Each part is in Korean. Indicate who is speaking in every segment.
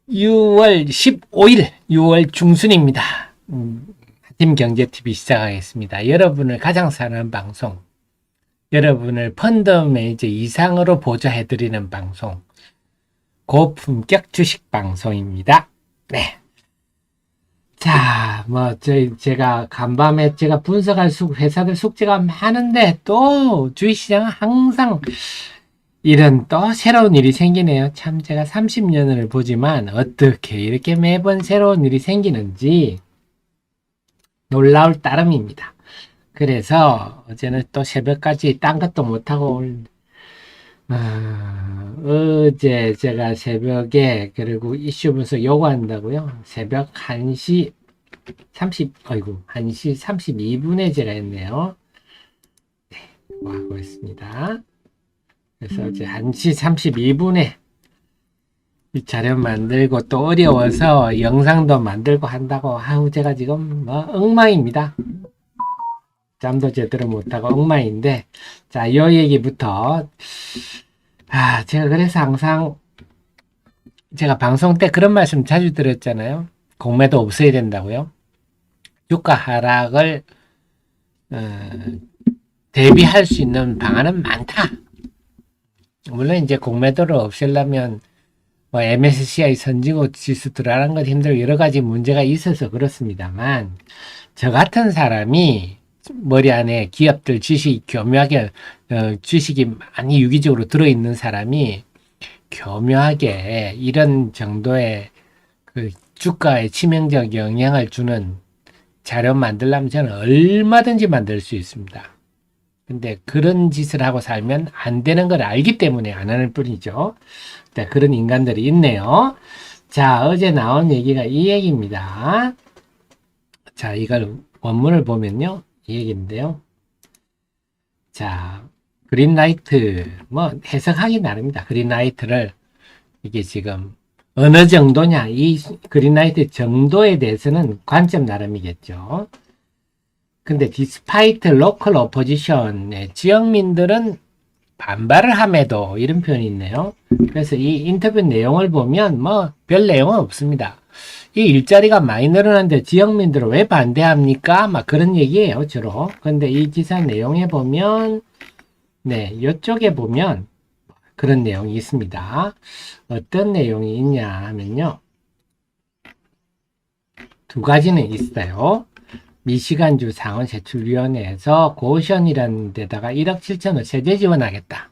Speaker 1: 6월 15일, 6월 중순입니다. 팀 경제TV 시작하겠습니다. 여러분을 가장 사랑하는 방송, 여러분을 펀드 매니저 이상으로 보조해드리는 방송, 고품격 주식 방송입니다. 네. 자, 제가 간밤에 제가 분석할 회사들 숙제가 많은데, 또 주식시장은 항상 이런 또 새로운 일이 생기네요. 참 제가 30년을 보지만 어떻게 이렇게 매번 새로운 일이 생기는지 놀라울 따름입니다. 그래서 어제는 또 새벽까지 딴 것도 못하고 어제 제가 새벽에 그리고 이슈 분석 요구한다고요. 새벽 1시 32분에 제가 했네요. 네, 하고 있습니다. 그래서 어제 1시 32분에 이 자료 만들고 또 어려워서 영상도 만들고 한다고 제가 지금 엉망입니다. 잠도 제대로 못하고 엉망인데, 자, 요 얘기부터. 제가 그래서 항상 제가 방송 때 그런 말씀 자주 드렸잖아요. 공매도 없어야 된다고요. 주가 하락을 대비할 수 있는 방안은 많다. 물론 이제 공매도를 없애려면 MSCI 선진국 지수 들어가는 것 힘들고 여러 가지 문제가 있어서 그렇습니다만, 저 같은 사람이 머리 안에 기업들 주식 교묘하게 주식이 많이 유기적으로 들어있는 사람이 교묘하게 이런 정도의 그 주가에 치명적 영향을 주는 자료 만들려면 저는 얼마든지 만들 수 있습니다. 근데 그런 짓을 하고 살면 안 되는 걸 알기 때문에 안 하는 뿐이죠. 네, 그런 인간들이 있네요. 자, 어제 나온 얘기가 이 얘기입니다. 자, 이걸 원문을 보면요. 이 얘기인데요. 자, 그린라이트, 해석하기 나름입니다. 그린라이트를, 이게 지금 어느 정도냐, 이 그린라이트 정도에 대해서는 관점 나름이겠죠. 근데 despite local opposition의 지역민들은 반발을 함에도 이런 표현이 있네요. 그래서 이 인터뷰 내용을 보면 별 내용은 없습니다. 이 일자리가 많이 늘어났는데 지역민들은 왜 반대합니까? 그런 얘기예요, 주로. 근데 이 기사 내용에 보면, 네, 이쪽에 보면 그런 내용이 있습니다. 어떤 내용이 있냐 하면요. 두 가지는 있어요. 미시간주 상원세출위원회에서 고션이라는 데다가 1억 7천을 세제 지원하겠다.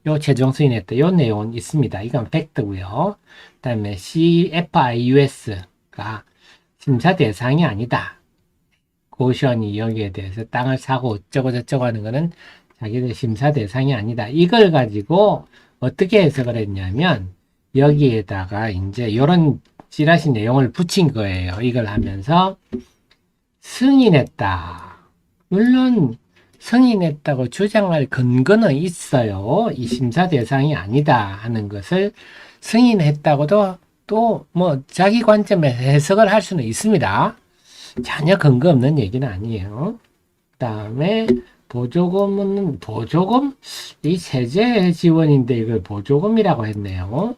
Speaker 1: 요 최종 수인했다. 요 내용은 있습니다. 이건 팩트고요. 그 다음에 CFIUS가 심사 대상이 아니다. 고션이 여기에 대해서 땅을 사고 어쩌고 저쩌고 하는 거는 자기들 심사 대상이 아니다. 이걸 가지고 어떻게 해석을 했냐면 여기에다가 이제 요런 찌라시 내용을 붙인 거예요. 이걸 하면서 승인했다. 물론 승인했다고 주장할 근거는 있어요. 이 심사 대상이 아니다 하는 것을 승인했다고도 또 자기 관점에서 해석을 할 수는 있습니다. 전혀 근거 없는 얘기는 아니에요. 그 다음에 보조금은 보조금? 이 세제 지원인데 이걸 보조금이라고 했네요.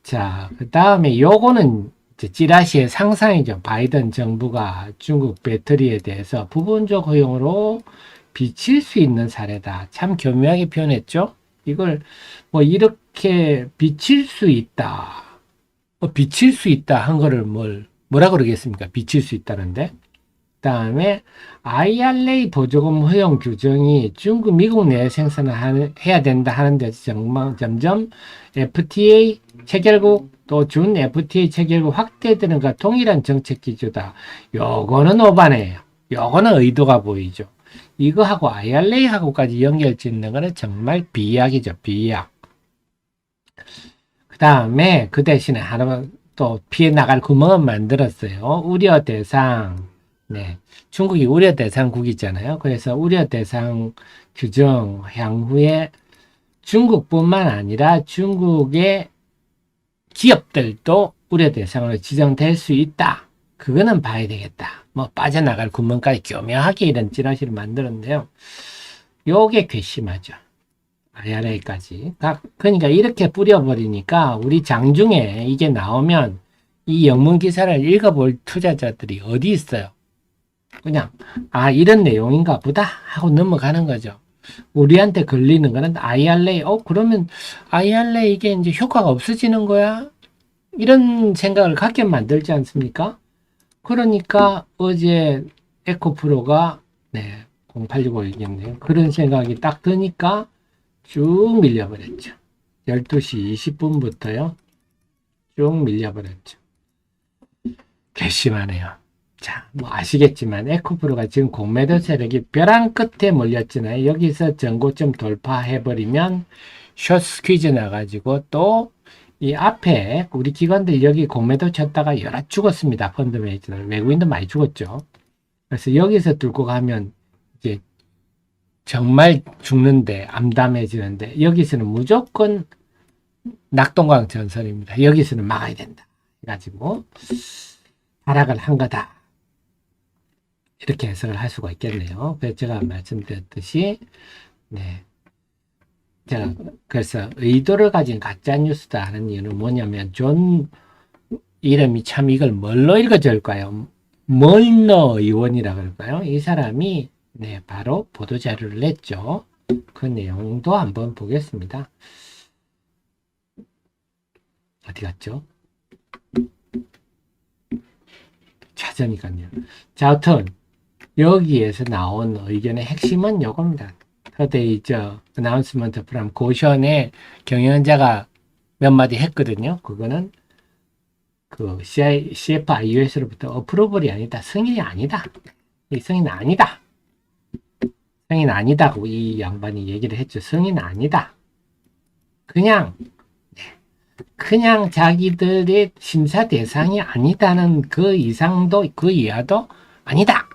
Speaker 1: 자, 그 다음에 요거는 찌라시의 상상이죠. 바이든 정부가 중국 배터리에 대해서 부분적 허용으로 비칠 수 있는 사례다. 참 교묘하게 표현했죠. 이걸 이렇게 비칠 수 있다. 비칠 수 있다 한 거를 뭐라 그러겠습니까? 비칠 수 있다는데. 그 다음에 IRA 보조금 허용 규정이 중국, 미국 내에 생산을 해야 된다 하는데 점점 FTA 체결국 또 준 FTA 체결국 확대되는 것과 동일한 정책 기조다. 요거는 오바네요. 요거는 의도가 보이죠. 이거하고 IRA하고까지 연결 짓는 거는 정말 비약이죠. 비약. 그 다음에 그 대신에 하나 또 피해 나갈 구멍은 만들었어요. 우려 대상. 네. 중국이 우려 대상국이잖아요. 그래서 우려 대상 규정 향후에 중국뿐만 아니라 중국의 기업들도 우려 대상으로 지정될 수 있다. 그거는 봐야 되겠다. 빠져나갈 구멍까지 교묘하게 이런 찌라시를 만들었는데요. 요게 괘씸하죠. IRA까지. 그러니까 이렇게 뿌려버리니까 우리 장중에 이게 나오면 이 영문 기사를 읽어볼 투자자들이 어디 있어요? 그냥 이런 내용인가 보다 하고 넘어가는 거죠. 우리한테 걸리는 거는 IRA. 그러면 IRA 이게 이제 효과가 없어지는 거야? 이런 생각을 갖게 만들지 않습니까? 그러니까 어제 에코프로가 0865 얘기했네요. 그런 생각이 딱 드니까 쭉 밀려버렸죠. 12시 20분부터요. 쭉 밀려버렸죠. 괘씸하네요. 자, 뭐 아시겠지만 에코프로가 지금 공매도 세력이 벼랑 끝에 몰렸잖아요. 여기서 전고점 돌파해버리면 숏 스퀴즈 나가지고 또 이 앞에 우리 기관들 여기 공매도 쳤다가 여러 죽었습니다. 펀드 매니저들. 외국인도 많이 죽었죠. 그래서 여기서 뚫고 가면 이제 정말 죽는데 암담해지는데 여기서는 무조건 낙동강 전선입니다. 여기서는 막아야 된다. 해가지고 하락을 한 거다. 이렇게 해석을 할 수가 있겠네요. 그래서 제가 말씀드렸듯이 제가 그래서 의도를 가진 가짜뉴스다 하는 이유는 뭐냐면 존 이름이 참 이걸 뭘로 읽어줄까요? 멀너 의원이라 그럴까요? 이 사람이 바로 보도자료를 냈죠. 그 내용도 한번 보겠습니다. 어디 갔죠? 찾으니까요. 자, 하여튼 여기에서 나온 의견의 핵심은 이겁니다. 터데이저 어나운스먼트 프롬 고션의 경영자가 몇 마디 했거든요. 그거는 그 CFIUS로부터 어프로벌이 아니다. 승인이 아니다. 이 승인 아니다. 승인 아니다고 이 양반이 얘기를 했죠. 승인 아니다. 그냥 자기들의 심사 대상이 아니다는 그 이상도 그 이하도 아니다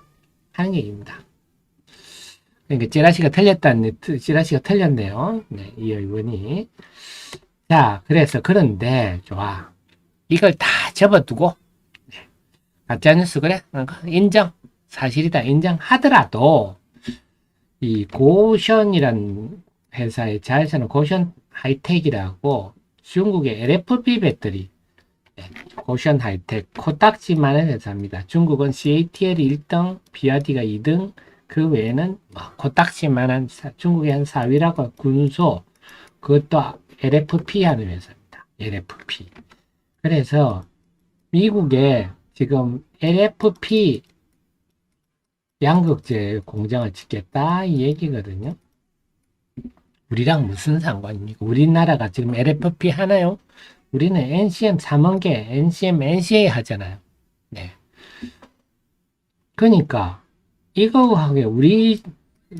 Speaker 1: 하는 얘기입니다. 그러니까 찌라시가 틀렸네요. 이 의원이. 자, 그래서 그런데 좋아. 이걸 다 접어두고 가짜뉴스 그래? 인정. 사실이다. 인정하더라도 이 고션이란 회사의 자회사는 고션 하이텍이라고 중국의 LFP 배터리 고션 하이텍 코딱지만한 회사입니다. 중국은 CATL이 1등, BRD가 2등, 그 외에는 코딱지만한 중국의 한 4위라고 군소, 그것도 LFP 하는 회사입니다. LFP. 그래서 미국에 지금 LFP 양극재 공장을 짓겠다 이 얘기거든요. 우리랑 무슨 상관입니까? 우리나라가 지금 LFP 하나요? 우리는 NCM 3원계, NCM, NCA 하잖아요. 그러니까 이거하고 우리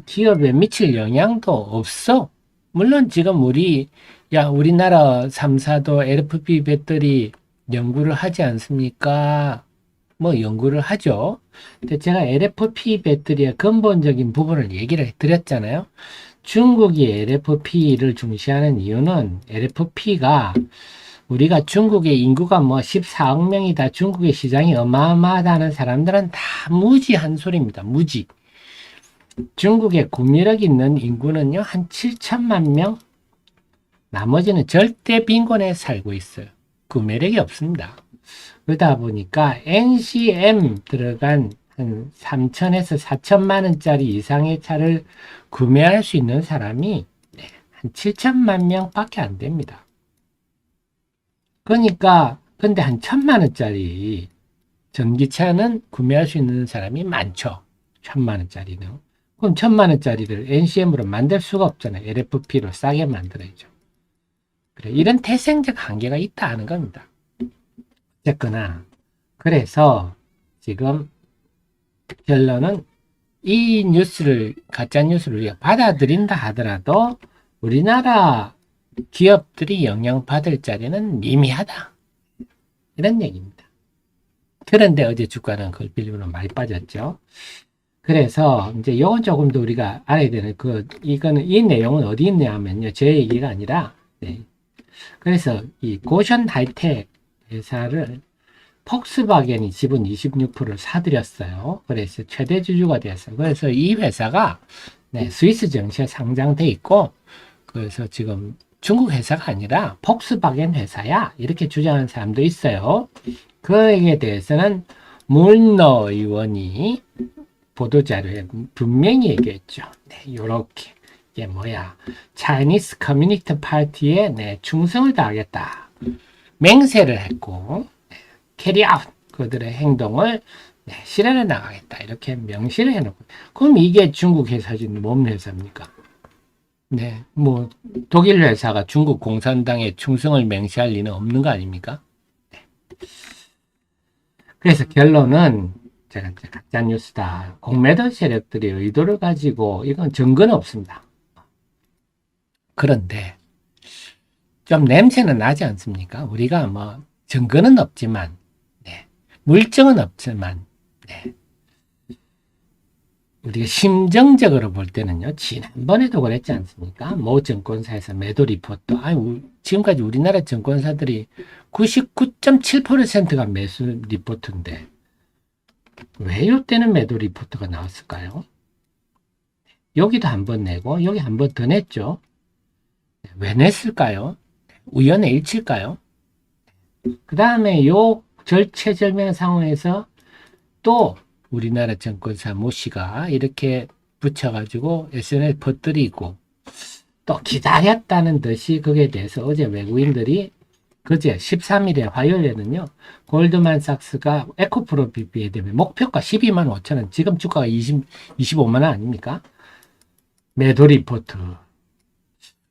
Speaker 1: 기업에 미칠 영향도 없어. 물론 지금 우리나라 3사도 LFP 배터리 연구를 하지 않습니까? 뭐 연구를 하죠. 근데 제가 LFP 배터리의 근본적인 부분을 얘기를 드렸잖아요. 중국이 LFP를 중시하는 이유는 LFP가 우리가 중국의 인구가 14억 명이다. 중국의 시장이 어마어마하다는 사람들은 다 무지한 소리입니다. 무지. 중국의 구매력 있는 인구는요, 한 7천만 명? 나머지는 절대 빈곤에 살고 있어요. 구매력이 없습니다. 그러다 보니까 NCM 들어간 한 3천에서 4천만 원짜리 이상의 차를 구매할 수 있는 사람이 한 7천만 명밖에 안 됩니다. 그러니까 근데 한 1,000만 원짜리 전기차는 구매할 수 있는 사람이 많죠. 1,000만 원짜리는. 그럼 1,000만 원짜리를 NCM으로 만들 수가 없잖아요. LFP로 싸게 만들어야죠. 그래, 이런 태생적 한계가 있다는 겁니다. 어쨌거나 그래서 지금 결론은 이 뉴스를 가짜 뉴스를 우리가 받아들인다 하더라도 우리나라 기업들이 영향받을 자리는 미미하다. 이런 얘기입니다. 그런데 어제 주가는 그걸 빌리로 많이 빠졌죠. 그래서 이제 이건 조금 더 우리가 알아야 되는 이 내용은 어디 있냐면요. 제 얘기가 아니라 그래서 이 고션 하이텍 회사를 폭스바겐이 지분 26%를 사들였어요. 그래서 최대 주주가 되었어요. 그래서 이 회사가 스위스 증시에 상장돼 있고 그래서 지금 중국 회사가 아니라 폭스바겐 회사야. 이렇게 주장하는 사람도 있어요. 그에 대해서는 물러 의원이 보도자료에 분명히 얘기했죠. 네, 요렇게. 이게 뭐야. 차이니스 커뮤니티 파티에 네, 충성을 다하겠다. 맹세를 했고, 캐리 아웃. 그들의 행동을 네, 실현해 나가겠다. 이렇게 명시를 해놓고. 그럼 이게 중국 회사지, 뭔 회사입니까? 네, 뭐, 독일 회사가 중국 공산당에 충성을 맹세할 리는 없는 거 아닙니까? 네. 그래서 결론은, 제가 이제 가짜뉴스다. 공매도 세력들이 의도를 가지고, 이건 증거는 없습니다. 그런데, 좀 냄새는 나지 않습니까? 우리가 뭐, 증거는 없지만, 네. 물증은 없지만, 네. 우리가 심정적으로 볼 때는요, 지난번에도 그랬지 않습니까? 모 증권사에서 매도 리포트, 지금까지 우리나라 증권사들이 99.7%가 매수 리포트인데, 왜 이때는 매도 리포트가 나왔을까요? 여기도 한 번 내고, 여기 한 번 더 냈죠? 왜 냈을까요? 우연의 일치일까요? 그 다음에 요 절체절명 상황에서 또 우리나라 증권사 모 씨가 이렇게 붙여가지고 SNS 퍼뜨리고 또 기다렸다는 듯이 거기에 대해서 어제 외국인들이 그제 13일에 화요일에는요 골드만삭스가 에코프로핏 비해대비 목표가 12만 5천 원 지금 주가가 25만 원 아닙니까? 매도 리포트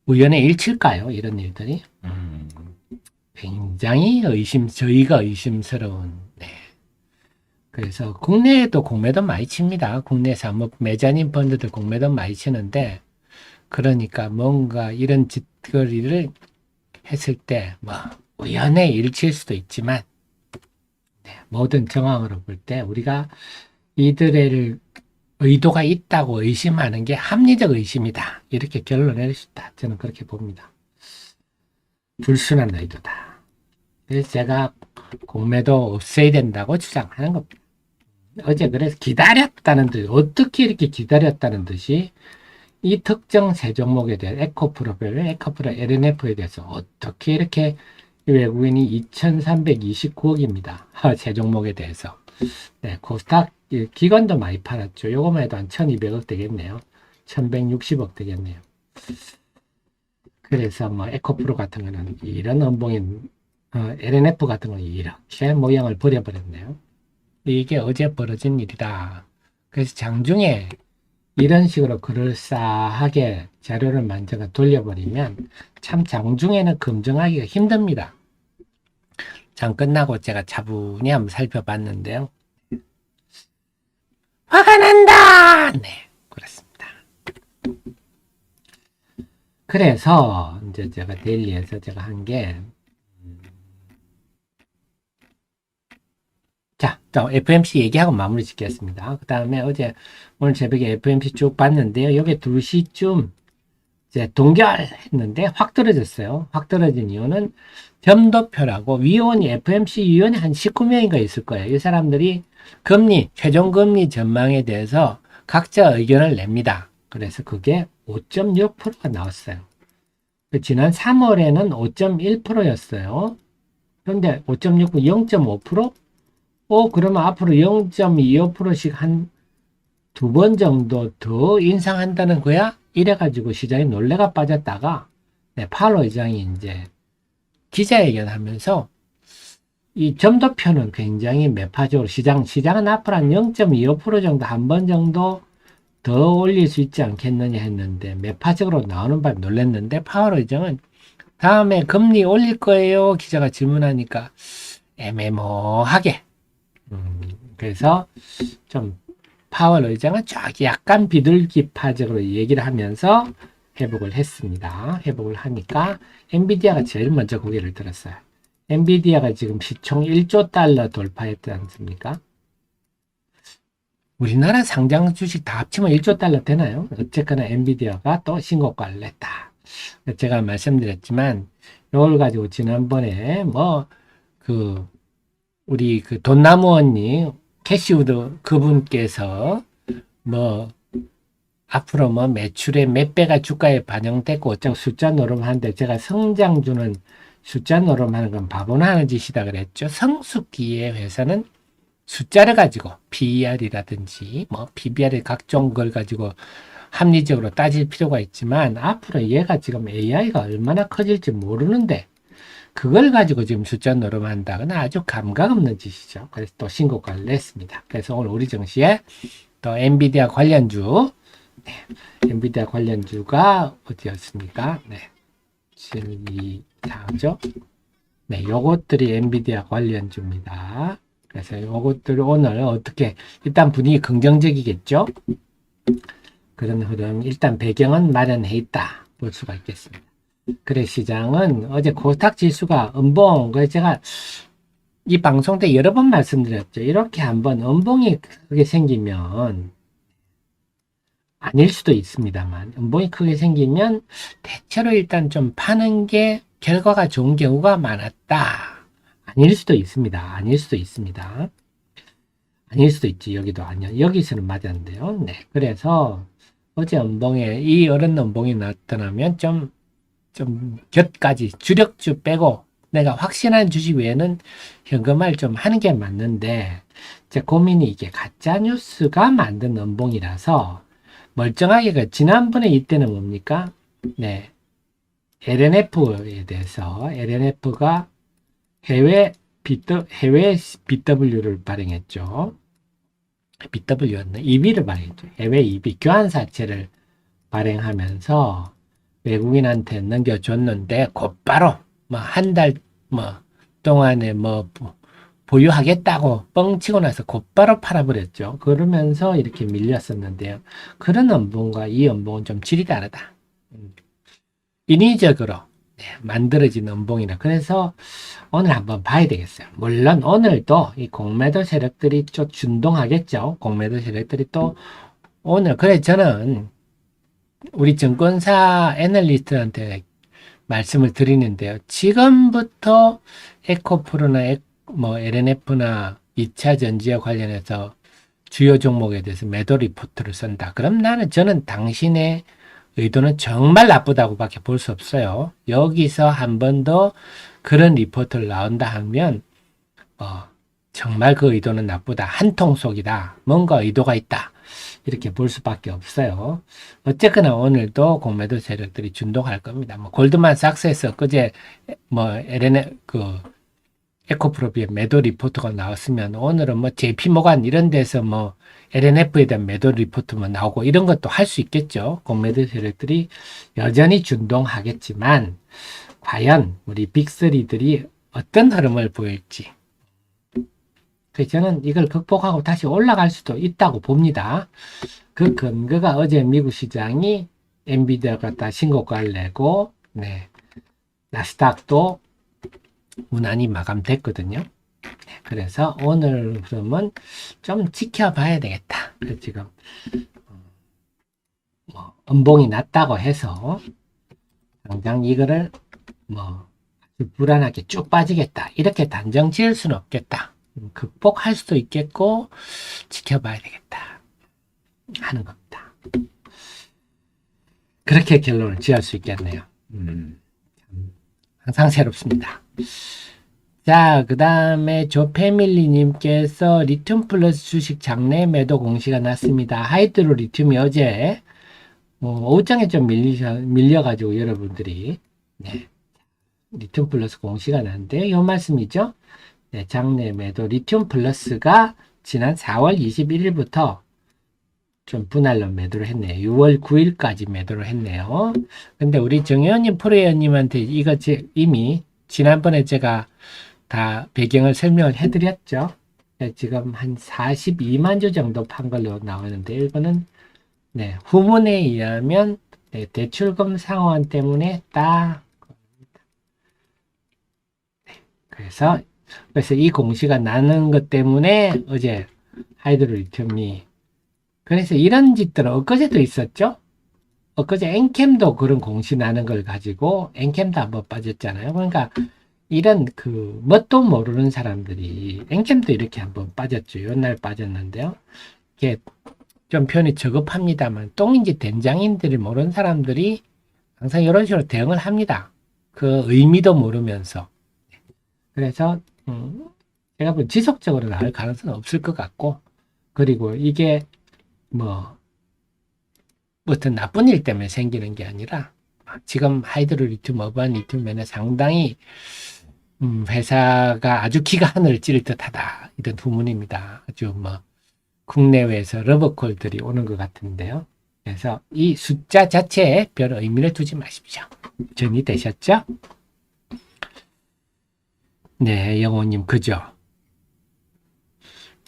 Speaker 1: 우연의 일치일까요? 이런 일들이 굉장히 저희가 의심스러운 네. 그래서 국내에도 공매도 많이 칩니다. 국내 사업 메자닌 펀드들 공매도 많이 치는데 그러니까 뭔가 이런 짓거리를 했을 때 뭐 우연의 일치일 수도 있지만 네, 모든 정황으로 볼 때 우리가 이들의 의도가 있다고 의심하는 게 합리적 의심이다. 이렇게 결론을 내릴 수 있다. 저는 그렇게 봅니다. 불순한 의도다. 그래서 제가 공매도 없애야 된다고 주장하는 겁니다. 어제 그래서 기다렸다는 듯 어떻게 이렇게 기다렸다는 듯이 이 특정 세 종목에 대해 에코프로 LNF에 대해서 어떻게 이렇게 외국인이 2,329억입니다. 세 종목에 대해서. 네, 코스닥 기관도 많이 팔았죠. 요거만 해도 한 1,200억 되겠네요. 1,160억 되겠네요. 그래서 뭐 에코프로 같은 거는 이런 음봉인 LNF 같은 거는 이렇게 모양을 버려버렸네요. 이게 어제 벌어진 일이다. 그래서 장중에 이런 식으로 그럴싸하게 자료를 만져가 돌려버리면 참 장중에는 검증하기가 힘듭니다. 장 끝나고 제가 차분히 한번 살펴봤는데요. 화가 난다! 네, 그렇습니다. 그래서 이제 제가 데일리에서 제가 한 게 자, FMC 얘기하고 마무리 짓겠습니다. 그 다음에 오늘 새벽에 FMC 쭉 봤는데요. 여기 2시쯤 이제 동결했는데 확 떨어졌어요. 확 떨어진 이유는 점도표라고 위원이 FMC 위원이 한 19명인가 있을 거예요. 이 사람들이 최종 금리 전망에 대해서 각자 의견을 냅니다. 그래서 그게 5.6%가 나왔어요. 지난 3월에는 5.1%였어요. 그런데 5.6% 0.5%? 그러면 앞으로 0.25%씩 한 2번 정도 더 인상한다는 거야? 이래가지고 시장이 놀래가 빠졌다가, 네, 파월 의장이 이제 기자회견 하면서 이 점도표는 굉장히 매파적으로 시장은 앞으로 한 0.25% 정도 한 번 정도 더 올릴 수 있지 않겠느냐 했는데 매파적으로 나오는 바에 놀랐는데 파월 의장은 다음에 금리 올릴 거예요? 기자가 질문하니까 애매모하게 그래서 좀 파월 의장은 약간 비둘기파적으로 얘기를 하면서 회복을 했습니다. 회복을 하니까 엔비디아가 제일 먼저 고개를 들었어요. 엔비디아가 지금 시총 1조 달러 돌파했지 않습니까? 우리나라 상장 주식 다 합치면 1조 달러 되나요? 어쨌거나 엔비디아가 또 신고가를 냈다. 제가 말씀드렸지만 이걸 가지고 지난번에 우리 돈나무 언니 캐시우드 그분께서 앞으로 뭐 매출의 몇 배가 주가에 반영됐고 어쩌고 숫자 노름하는데 제가 성장주는 숫자 노름하는 건 바보나 하는 짓이다 그랬죠. 성숙기의 회사는 숫자를 가지고 PER이라든지 뭐 PBR 각종 걸 가지고 합리적으로 따질 필요가 있지만 앞으로 얘가 지금 AI가 얼마나 커질지 모르는데 그걸 가지고 지금 숫자 노름한다는 아주 감각 없는 짓이죠. 그래서 또 신고가를 냈습니다. 그래서 오늘 우리 증시에 또 엔비디아 관련주, 네, 엔비디아 관련주가 어디였습니까? 네, 7, 2, 4죠. 네, 요것들이 엔비디아 관련주입니다. 그래서 요것들 오늘 어떻게, 일단 분위기 긍정적이겠죠? 그런 흐름, 일단 배경은 마련해 있다. 볼 수가 있겠습니다. 그래, 시장은 어제 코스닥 지수가 음봉, 그래서 제가 이 방송 때 여러 번 말씀드렸죠. 이렇게 한번 음봉이 크게 생기면, 아닐 수도 있습니다만, 음봉이 크게 생기면 대체로 일단 좀 파는 게 결과가 좋은 경우가 많았다. 아닐 수도 있습니다. 아닐 수도 있습니다. 아닐 수도 있지. 여기도 아니야. 여기서는 맞았는데요. 네. 그래서 어제 음봉에 이 어른 음봉이 나타나면 좀 곁까지 주력주 빼고 내가 확신한 주식 외에는 현금화를 좀 하는 게 맞는데 제 고민이 이게 가짜뉴스가 만든 음봉이라서 멀쩡하게 그 지난번에 이때는 뭡니까? 네. LNF에 대해서 LNF가 해외 BW를 발행했죠. BW였나? EB를 발행했죠. 해외 EB 교환사채를 발행하면서 외국인한테 넘겨줬는데 곧바로 뭐 한 달 뭐 동안에 뭐 보유하겠다고 뻥치고 나서 곧바로 팔아버렸죠. 그러면서 이렇게 밀렸었는데요. 그런 음봉과 이 음봉은 좀 질이 다르다. 인위적으로 만들어진 음봉이라. 그래서 오늘 한번 봐야 되겠어요. 물론 오늘도 이 공매도 세력들이 좀 준동하겠죠. 공매도 세력들이 또 오늘, 그래 저는 우리 증권사 애널리스트한테 말씀을 드리는데요. 지금부터 에코프로나 뭐 LNF나 2차 전지와 관련해서 주요 종목에 대해서 매도 리포트를 쓴다. 그럼 저는 당신의 의도는 정말 나쁘다고밖에 볼 수 없어요. 여기서 한 번 더 그런 리포트를 나온다 하면 정말 그 의도는 나쁘다. 한통속이다. 뭔가 의도가 있다. 이렇게 볼 수밖에 없어요. 어쨌거나 오늘도 공매도 세력들이 준동할 겁니다. 뭐 골드만삭스에서 그제 뭐 에코프로비의 매도 리포트가 나왔으면 오늘은 뭐 JP모간 이런 데서 뭐 LNF에 대한 매도 리포트만 나오고 이런 것도 할 수 있겠죠. 공매도 세력들이 여전히 준동하겠지만 과연 우리 빅3들이 어떤 흐름을 보일지. 그래서 저는 이걸 극복하고 다시 올라갈 수도 있다고 봅니다. 그 근거가 어제 미국 시장이 엔비디아 갖다 신고가를 내고, 네, 나스닥도 무난히 마감됐거든요. 그래서 오늘 흐름은 좀 지켜봐야 되겠다. 그래서 지금 뭐 음봉이 낮다고 해서 당장 이거를 뭐 불안하게 쭉 빠지겠다 이렇게 단정 지을 수는 없겠다. 극복할 수도 있겠고 지켜봐야 되겠다 하는 겁니다. 그렇게 결론을 지을 수 있겠네요. 항상 새롭습니다. 자, 그 다음에 조패밀리님께서 리튬 플러스 주식 장내 매도 공시가 났습니다. 하이드로 리튬이 어제 오후장에 좀 밀려가지고 여러분들이 네, 리튬 플러스 공시가 났는데 이 말씀이죠. 네, 장내 매도 리튬 플러스가 지난 4월 21일부터 좀 분할로 매도를 했네요. 6월 9일까지 매도를 했네요. 근데 우리 정혜원님, 프로혜원님한테 이거 이미 지난번에 제가 다 배경을 설명을 해드렸죠. 네, 지금 한 42만 주 정도 판 걸로 나오는데 이거는 네, 후문에 의하면 네, 대출금 상환 때문에 딱 네, 그래서 이 공시가 나는 것 때문에 어제 하이드로리튬이 그래서 이런 짓들은 엊그제도 있었죠. 엊그제 엔캠도 그런 공시 나는 걸 가지고 엔캠도 한번 빠졌잖아요. 그러니까 이런 뭣도 모르는 사람들이 엔캠도 이렇게 한번 빠졌죠. 옛날 빠졌는데요. 이게 좀 표현이 저급합니다만 똥인지 된장인지를 모르는 사람들이 항상 이런 식으로 대응을 합니다. 그 의미도 모르면서. 그래서 제가 뭐 지속적으로 나올 가능성은 없을 것 같고, 그리고 이게 뭐 어떤 나쁜 일 때문에 생기는 게 아니라 지금 하이드로리튬, 어반 리튬면에 상당히 회사가 아주 기가 하늘을 찌를 듯하다 이런 후문입니다. 아주 뭐 국내외에서 러버콜들이 오는 것 같은데요. 그래서 이 숫자 자체에 별 의미를 두지 마십시오. 정리되셨죠? 네, 영호님 그죠?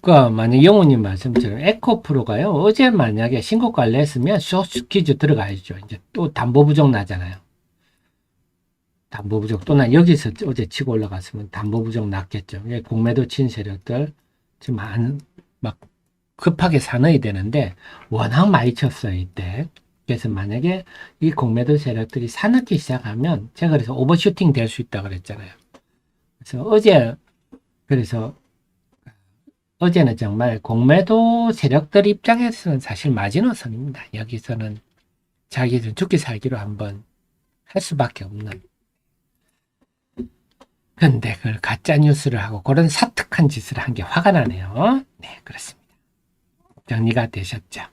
Speaker 1: 만약 영호님 말씀처럼 에코프로가요, 어제 만약에 신고가를 냈으면 쇼스 퀴즈 들어가야죠. 이제 또 담보 부족 나잖아요. 담보 부족, 또 난 여기서 어제 치고 올라갔으면 담보 부족 났겠죠. 공매도 친 세력들 지금 막 급하게 사놔야 되는데 워낙 많이 쳤어요, 이때. 그래서 만약에 이 공매도 세력들이 사놓기 시작하면 제가 그래서 오버슈팅 될 수 있다고 그랬잖아요. 그래서 어제는 정말 공매도 세력들 입장에서는 사실 마지노선입니다. 여기서는 자기들 죽기 살기로 한번 할 수밖에 없는. 근데 그걸 가짜 뉴스를 하고 그런 사특한 짓을 한 게 화가 나네요. 네, 그렇습니다. 정리가 되셨죠?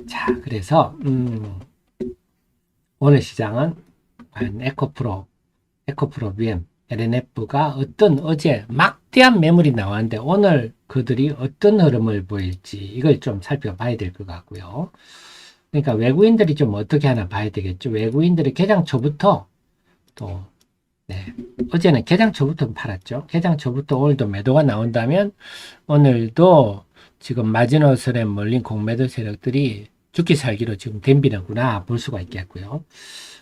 Speaker 1: 자, 그래서 오늘 시장은 과연 에코프로 BM, LNF가 어제 막대한 매물이 나왔는데 오늘 그들이 어떤 흐름을 보일지 이걸 좀 살펴봐야 될 것 같고요. 그러니까 외국인들이 좀 어떻게 하나 봐야 되겠죠. 외국인들이 개장 초부터 또 어제는 개장 초부터 팔았죠. 개장 초부터 오늘도 매도가 나온다면 오늘도 지금 마지노선에 몰린 공매도 세력들이 죽기 살기로 지금 덤비는구나 볼 수가 있겠고요.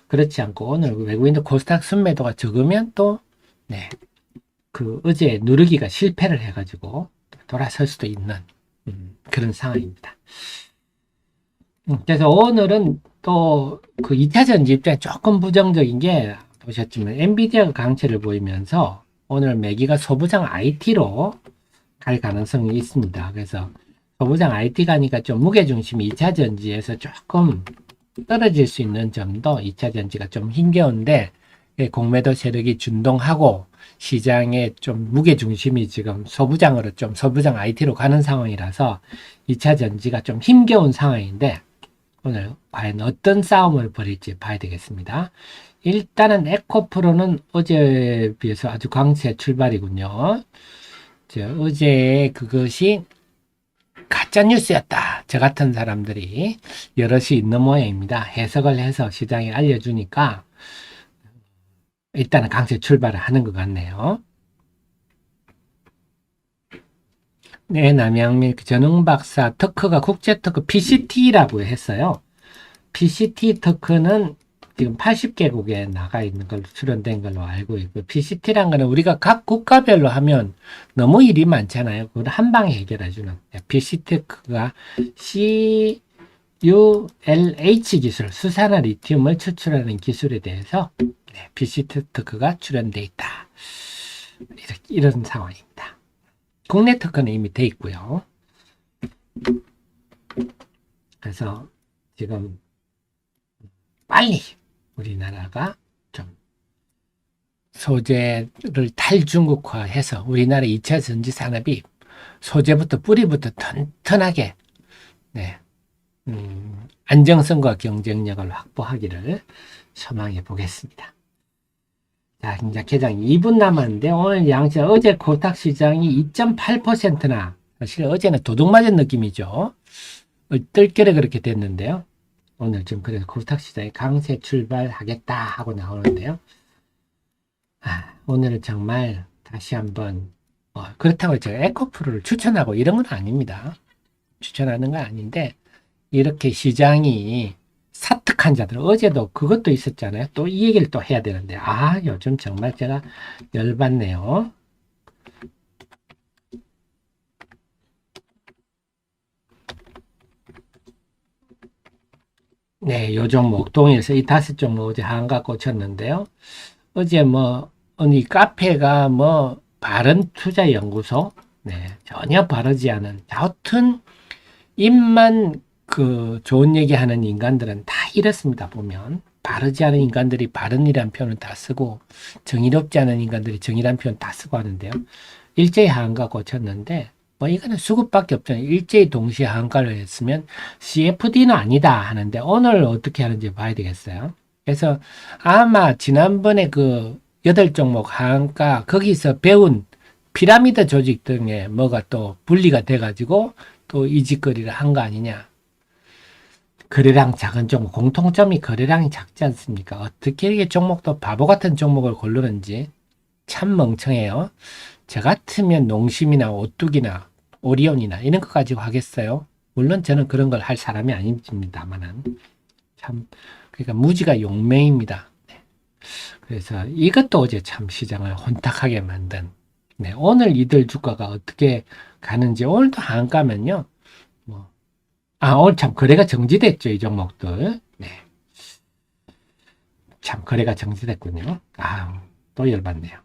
Speaker 1: 그렇지 않고 오늘 외국인들 코스닥 순매도가 적으면 또 어제 누르기가 실패를 해가지고 돌아설 수도 있는 그런 상황입니다. 그래서 오늘은 또 그 2차 전지 입장에 조금 부정적인 게 보셨지만 엔비디아가 강세를 보이면서 오늘 매기가 소부장 IT로 갈 가능성이 있습니다. 그래서 소부장 IT 가니까 좀 무게중심이 2차 전지에서 조금 떨어질 수 있는 점도 2차 전지가 좀 힘겨운데 공매도 세력이 준동하고 시장에 좀 무게중심이 지금 소부장 IT로 가는 상황이라서 2차 전지가 좀 힘겨운 상황인데 오늘 과연 어떤 싸움을 벌일지 봐야 되겠습니다. 일단은 에코프로는 어제에 비해서 아주 강세 출발이군요. 어제 그것이 가짜뉴스였다. 저 같은 사람들이 여럿이 있는 모양입니다. 해석을 해서 시장에 알려주니까 일단은 강세 출발을 하는 것 같네요. 네, 남양민 전흥박사特가 국제특허 PCT라고 했어요. PCT 특허는 지금 80개국에 나가 있는 걸로 출연된 걸로 알고 있고, PCT란 거는 우리가 각 국가별로 하면 너무 일이 많잖아요. 그걸 한 방에 해결해주는. PCT 특허가 CULH 기술, 수산화 리튬을 추출하는 기술에 대해서 PCT 특허가 출연돼 있다. 이런 상황입니다. 국내 특허는 이미 돼 있고요. 그래서 지금 빨리 우리나라가 좀 소재를 탈중국화해서 우리나라 2차 전지 산업이 소재부터 뿌리부터 튼튼하게 안정성과 경쟁력을 확보하기를 소망해 보겠습니다. 자, 이제 개장 2분 남았는데 오늘 양시 어제 코스닥 시장이 2.8%나 사실 어제는 도둑 맞은 느낌이죠. 뜰결에 그렇게 됐는데요. 오늘 지금 그래서 코스닥 시장이 강세 출발하겠다 하고 나오는데요. 오늘은 정말 다시 한번 그렇다고 제가 에코프로를 추천하고 이런 건 아닙니다. 추천하는 건 아닌데 이렇게 시장이 사특한 자들 어제도 그것도 있었잖아요. 또 이 얘기를 또 해야 되는데 요즘 정말 제가 열받네요. 네, 요 종목 동일서 이 5종목 어제 한가 꽂혔는데요. 어제 어느 카페가 바른투자연구소 전혀 바르지 않은 하여튼 입만 그 좋은 얘기하는 인간들은 다 이렇습니다. 보면 바르지 않은 인간들이 바른이라는 표현을 다 쓰고 정의롭지 않은 인간들이 정의라는 표현 다 쓰고 하는데요. 일제히 하한가 고쳤는데 뭐 이거는 수급밖에 없잖아요. 일제히 동시에 하한가를 했으면 CFD는 아니다 하는데 오늘 어떻게 하는지 봐야 되겠어요. 그래서 아마 지난번에 그 8종목 하한가 거기서 배운 피라미드 조직 등에 뭐가 또 분리가 돼가지고 또 이직거리를 한 거 아니냐. 거래량 작은 종목, 공통점이 거래량이 작지 않습니까? 어떻게 이게 종목도 바보 같은 종목을 고르는지 참 멍청해요. 저 같으면 농심이나 오뚜기나 오리온이나 이런 거 가지고 하겠어요. 물론 저는 그런 걸 할 사람이 아닙니다만은 참 그러니까 무지가 용맹입니다. 네. 그래서 이것도 어제 참 시장을 혼탁하게 만든. 네, 오늘 이들 주가가 어떻게 가는지 오늘도 안 가면요. 뭐, 오늘 참 거래가 정지됐죠, 이 종목들. 네, 참 거래가 정지됐군요. 또 열받네요.